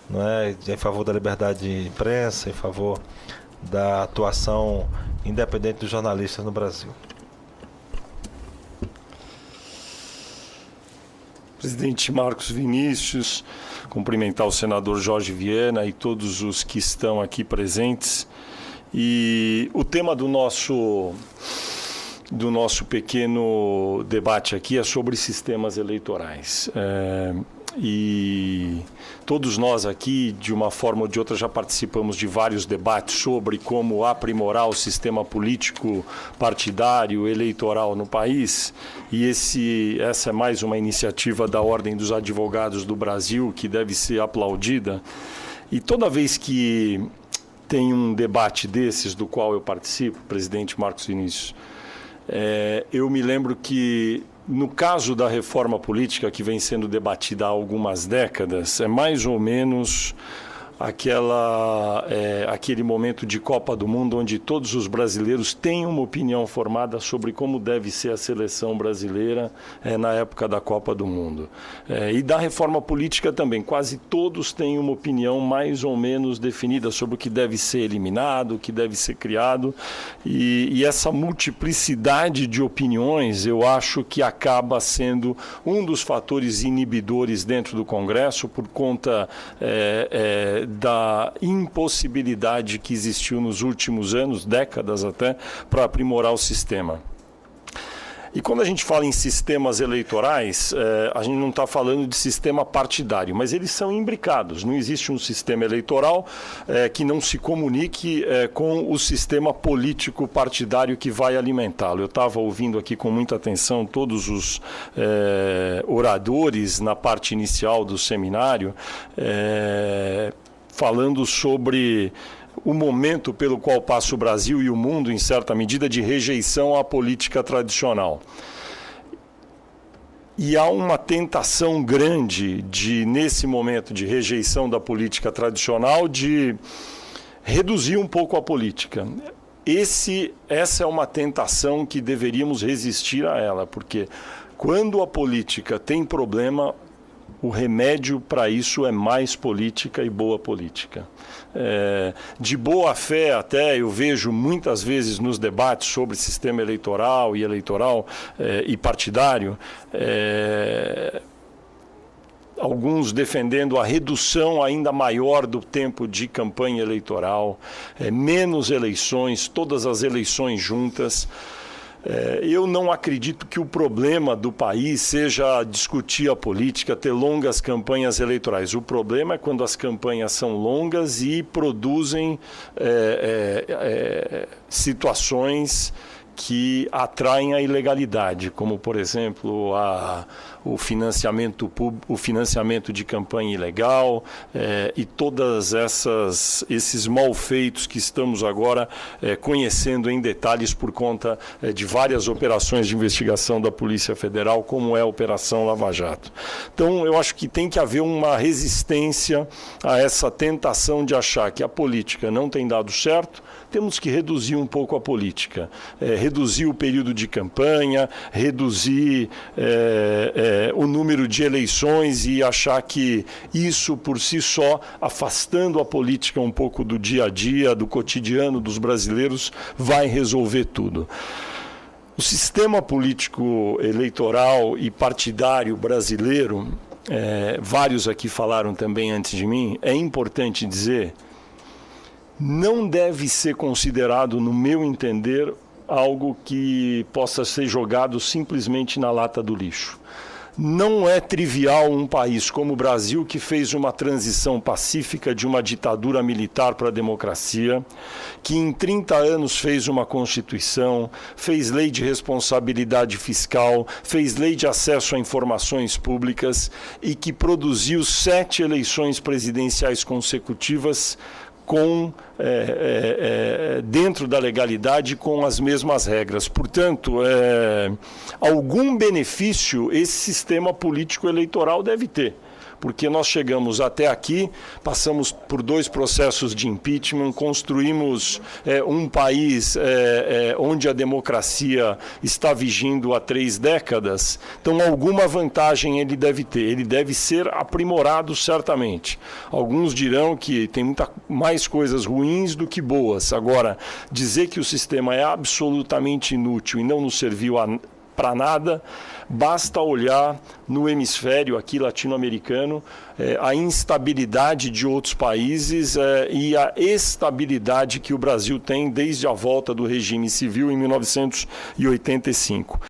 não é, em favor da liberdade de imprensa, em favor da atuação independente dos jornalistas no Brasil. Presidente Marcos Vinícius, cumprimentar o senador Jorge Viana e todos os que estão aqui presentes. E o tema do nosso pequeno debate aqui é sobre sistemas eleitorais. E todos nós aqui, de uma forma ou de outra, já participamos de vários debates sobre como aprimorar o sistema político partidário eleitoral no país. E essa é mais uma iniciativa da Ordem dos Advogados do Brasil, que deve ser aplaudida. E toda vez que tem um debate desses, do qual eu participo, presidente Marcos Vinícius, eu me lembro que, no caso da reforma política que vem sendo debatida há algumas décadas, é mais ou menos aquele momento de Copa do Mundo onde todos os brasileiros têm uma opinião formada sobre como deve ser a seleção brasileira na época da Copa do Mundo. E da reforma política também, quase todos têm uma opinião mais ou menos definida sobre o que deve ser eliminado, o que deve ser criado, e essa multiplicidade de opiniões eu acho que acaba sendo um dos fatores inibidores dentro do Congresso por conta da impossibilidade que existiu nos últimos anos, décadas até, para aprimorar o sistema. E quando a gente fala em sistemas eleitorais, a gente não está falando de sistema partidário, mas eles são imbricados. Não existe um sistema eleitoral que não se comunique com o sistema político partidário que vai alimentá-lo. Eu estava ouvindo aqui com muita atenção todos os oradores na parte inicial do seminário, falando sobre o momento pelo qual passa o Brasil e o mundo, em certa medida, de rejeição à política tradicional. E há uma tentação grande nesse momento de rejeição da política tradicional, de reduzir um pouco a política. Essa é uma tentação que deveríamos resistir a ela, porque quando a política tem problema, o remédio para isso é mais política e boa política. De boa fé até, eu vejo muitas vezes nos debates sobre sistema eleitoral e partidário, alguns defendendo a redução ainda maior do tempo de campanha eleitoral, menos eleições, todas as eleições juntas. Eu não acredito que o problema do país seja discutir a política, ter longas campanhas eleitorais. O problema é quando as campanhas são longas e produzem situações que atraem a ilegalidade, como, por exemplo, o financiamento de campanha ilegal e todas esses malfeitos que estamos agora conhecendo em detalhes por conta de várias operações de investigação da Polícia Federal, como é a Operação Lava Jato. Então, eu acho que tem que haver uma resistência a essa tentação de achar que a política não tem dado certo. Temos que reduzir um pouco a política, reduzir o período de campanha, reduzir o número de eleições e achar que isso por si só, afastando a política um pouco do dia a dia, do cotidiano dos brasileiros, vai resolver tudo. O sistema político eleitoral e partidário brasileiro, vários aqui falaram também antes de mim, é importante dizer, não deve ser considerado, no meu entender, algo que possa ser jogado simplesmente na lata do lixo. Não é trivial um país como o Brasil, que fez uma transição pacífica de uma ditadura militar para a democracia, que em 30 anos fez uma Constituição, fez lei de responsabilidade fiscal, fez lei de acesso a informações públicas e que produziu 7 eleições presidenciais consecutivas dentro da legalidade, com as mesmas regras. Portanto, algum benefício esse sistema político eleitoral deve ter. porque nós chegamos até aqui, passamos por 2 processos de impeachment, construímos um país onde a democracia está vigindo há 3 décadas, então alguma vantagem ele deve ter, ele deve ser aprimorado certamente. Alguns dirão que tem muita mais coisas ruins do que boas. Agora, dizer que o sistema é absolutamente inútil e não nos serviu para nada, basta olhar no hemisfério aqui latino-americano a instabilidade de outros países e a estabilidade que o Brasil tem desde a volta do regime civil em 1985.